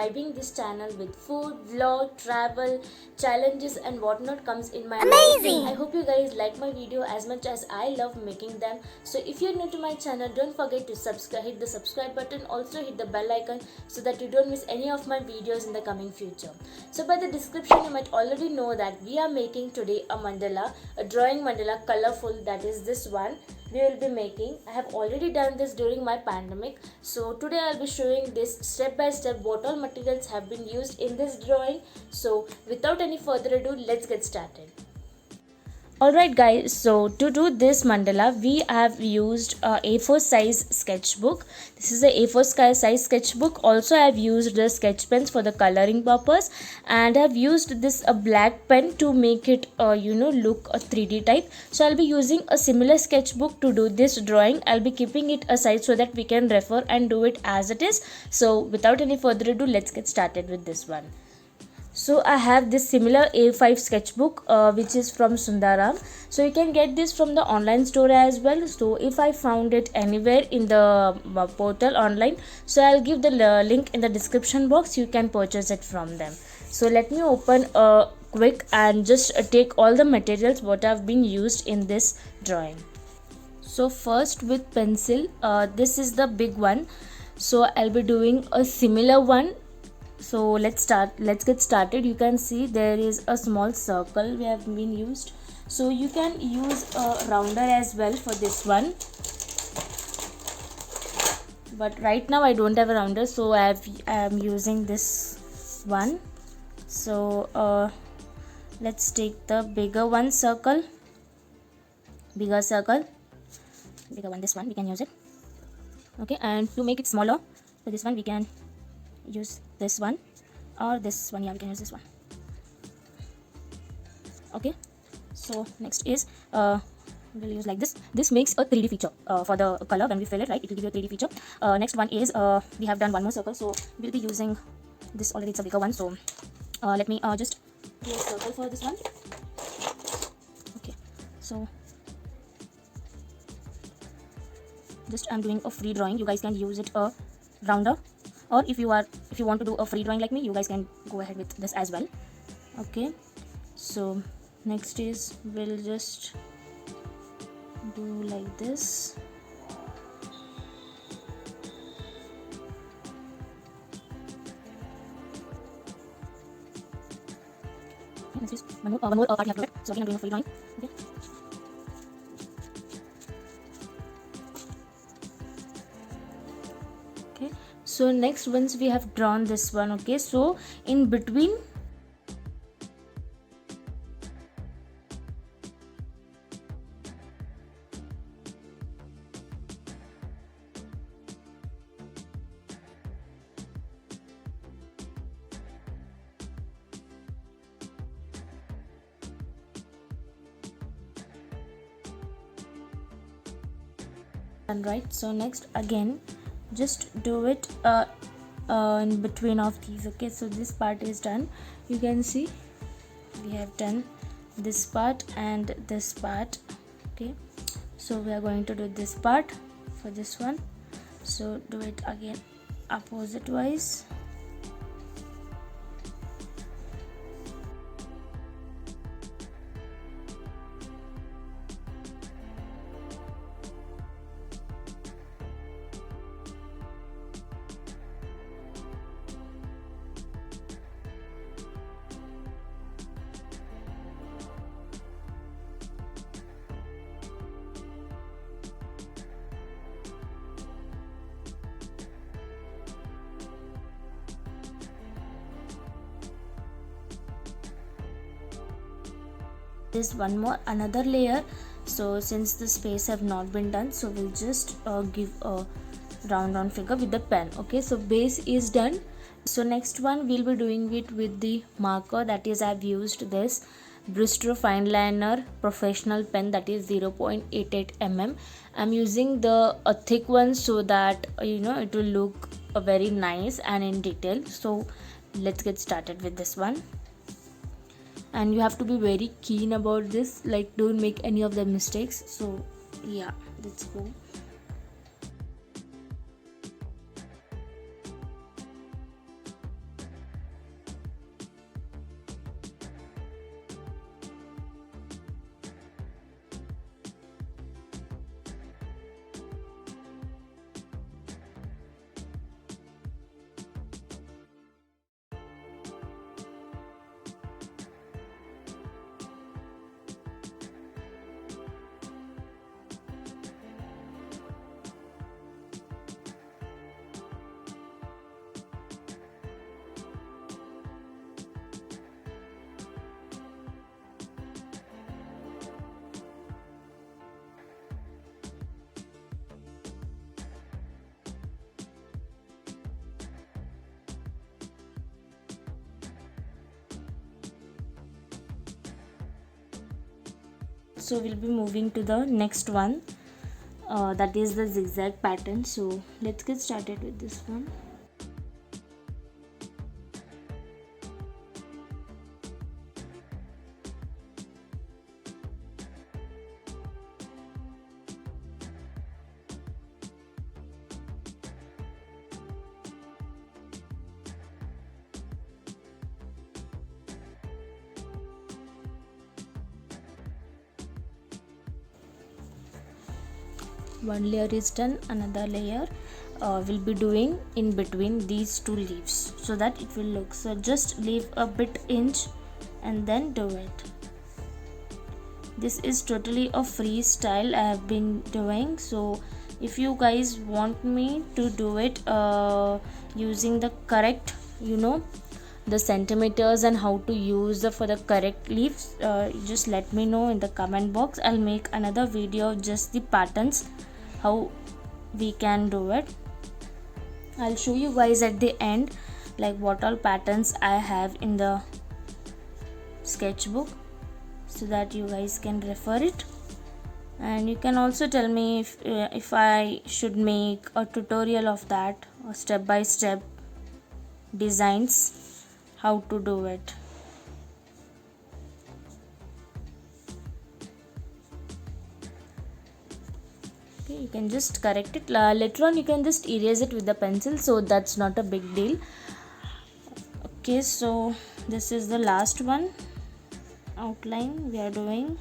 vibing this channel with food, vlog, travel, challenges and whatnot comes in my life. I hope you guys like my video as much as I love making them. So if you're new to my channel, don't forget to subscribe, hit the subscribe button, also hit the bell icon so that you don't miss any of my videos in the coming future. So by the description you might already know that we are making today a mandala, a drawing mandala, colorful, that is this one we will be making. I have already done this during my pandemic. So today I'll be showing this step by step what all materials have been used in this drawing. So without any further ado, let's get started. Alright guys, so to do this mandala we have used a A4 size sketchbook. This is a A4 size sketchbook. Also I have used the sketch pens for the coloring purpose, and I have used this a black pen to make it look a 3D type. So I'll be using a similar sketchbook to do this drawing. I'll be keeping it aside so that we can refer and do it as it is. So without any further ado, let's get started with this one. So I have this similar A5 sketchbook which is from Sundaram. So you can get this from the online store as well. So if I found it anywhere in the portal online, so I'll give the link in the description box. You can purchase it from them. So let me open quick and just take all the materials what have been used in this drawing. So first with pencil, this is the big one. So I'll be doing a similar one. So let's get started. You can see there is a small circle we have been used. So you can use a rounder as well for this one, but right now I don't have a rounder, so I am using this one. So let's take the bigger one, bigger one, this one we can use it. Okay, and to make it smaller, for this one we can use this one, or this one. Yeah, we can use this one. Okay, so next is we'll use like this makes a 3D feature for the color. When we fill it, right, it will give you a 3D feature. Next one is we have done one more circle, so we'll be using this. Already it's a bigger one, so let me just do a circle for this one. Okay, so just I'm doing a free drawing. You guys can use it a rounder, or if you want to do a free drawing like me, you guys can go ahead with this as well. Okay, so next is we'll just do like this. Okay, next is one more part you have to do it. So again I'm doing a free drawing. Okay. Okay, so next, once we have drawn this one, okay, so in between and right, so next again just do it in between of these. Okay, so this part is done. You can see we have done this part and this part. Okay, so we are going to do this part for this one. So do it again opposite wise. Is one more another layer. So since the space have not been done, so we'll just give a round on figure with the pen. Okay, so base is done. So next one we'll be doing it with the marker, that is I've used this Bristol fine liner professional pen, that is 0.88 mm. I'm using the thick one so that it will look very nice and in detail. So let's get started with this one. And you have to be very keen about this, like don't make any of the mistakes. So yeah, let's go. So we'll be moving to the next one, that is the zigzag pattern. So let's get started with this one. One layer is done, another layer will be doing in between these two leaves so that it will look. So just leave a bit inch and then do it. This is totally a freestyle I have been doing. So if you guys want me to do it using the correct, the centimeters and how to use for the correct leaves, just let me know in the comment box. I'll make another video of just the patterns, how we can do it. I'll show you guys at the end like what all patterns I have in the sketchbook, so that you guys can refer it. And you can also tell me if I should make a tutorial of that, or step by step designs, how to do it. Okay, you can just correct it later on. You can just erase it with the pencil, so that's not a big deal. Okay, so this is the last one outline we are doing.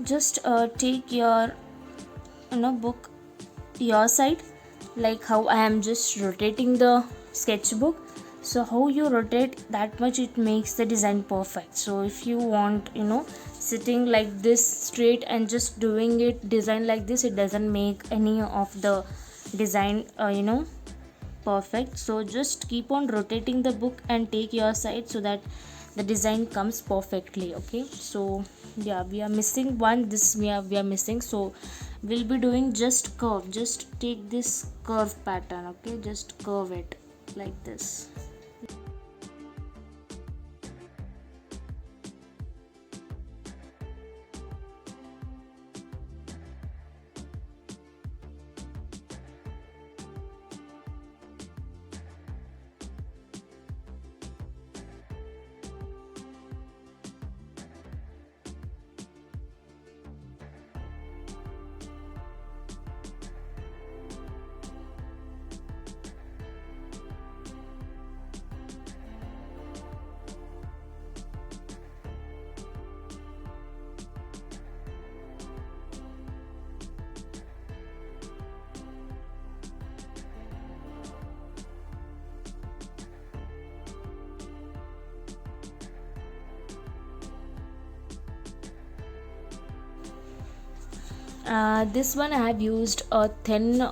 Just take your book your side, like how I am just rotating the sketchbook. So how you rotate that much, it makes the design perfect. So if you want sitting like this straight and just doing it design like this, it doesn't make any of the design perfect. So just keep on rotating the book and take your side so that the design comes perfectly. Okay, so yeah, we are missing one. This we are missing, so we'll be doing just curve. Just take this curve pattern. Okay, just curve it like this. This one I have used a thin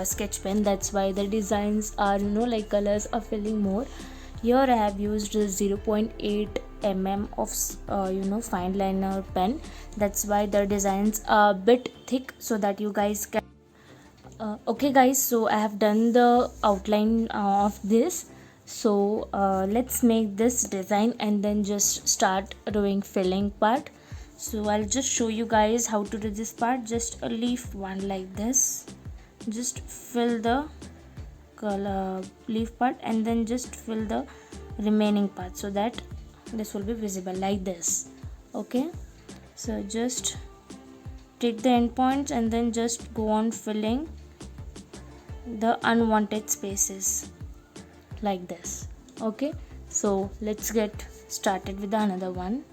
sketch pen, that's why the designs are like colors are filling more. Here I have used 0.8 mm of fine liner pen, that's why the designs are a bit thick, so that you guys can okay guys, so I have done the outline of this. So let's make this design and then just start doing filling part. So I'll just show you guys how to do this part. Just a leaf one like this, just fill the color leaf part and then just fill the remaining part so that this will be visible like this. Okay, so just take the end points and then just go on filling the unwanted spaces like this. Okay, so let's get started with another one.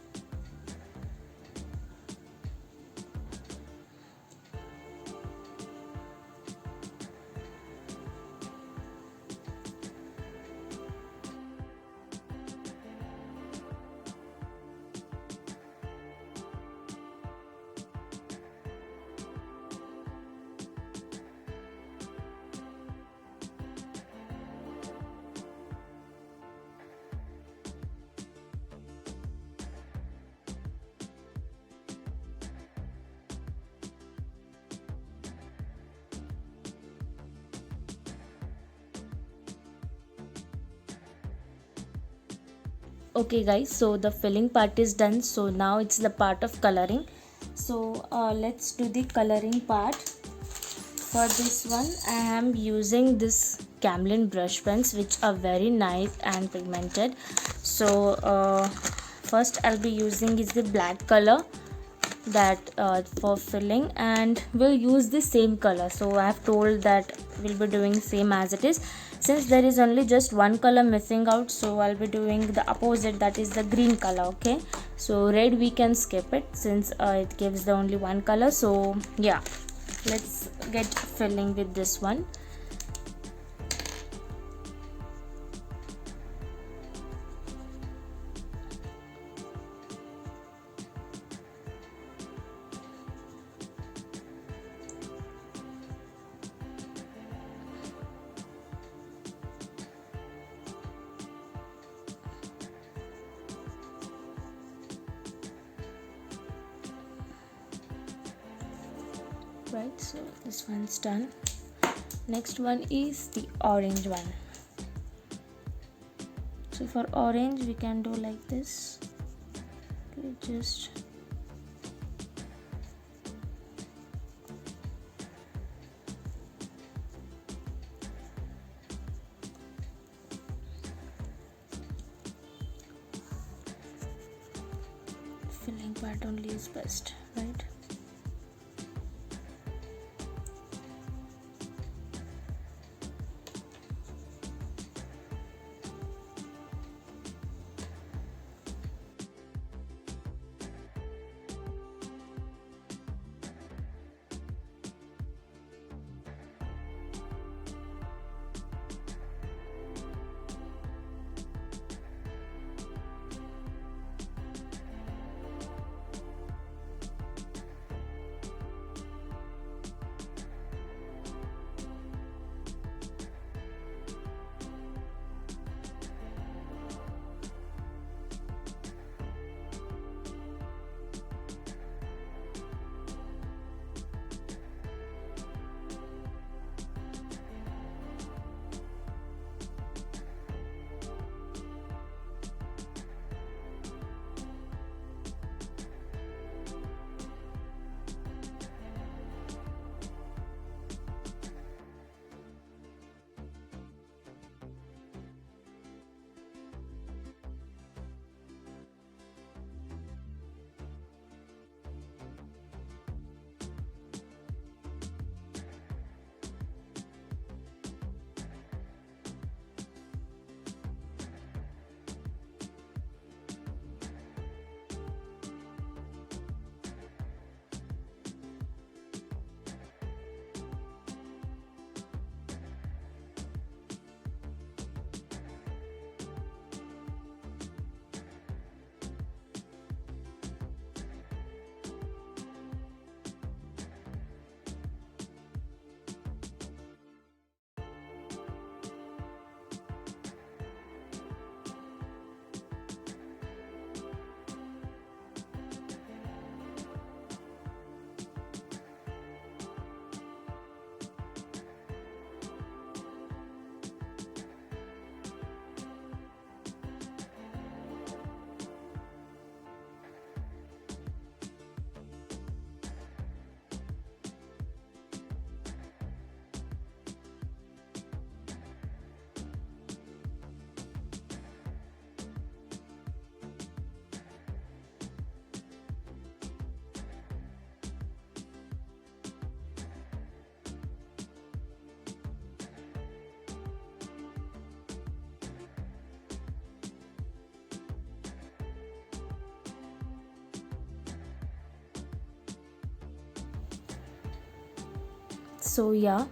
Okay guys, so the filling part is done. So now it's the part of coloring. So let's do the coloring part. For this one I am using this Camlin brush pens, which are very nice and pigmented. So first I'll be using is the black color, that for filling, and we'll use the same color. So I have told that we'll be doing same as it is. Since there is only just one color missing out, so I'll be doing the opposite, that is the green color. Okay, so red we can skip it since it gives the only one color. So yeah, let's get filling with this one. Right, so this one's done. Next one is the orange one. So for orange we can do like this. Okay, just filling part only is best, right? So yeah,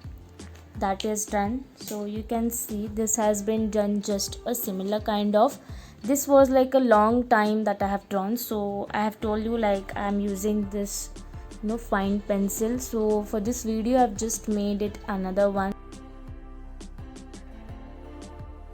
that is done. So you can see this has been done just a similar kind of. This was like a long time that I have drawn. So I have told you like I am using this fine pencil. So for this video I've just made it another one.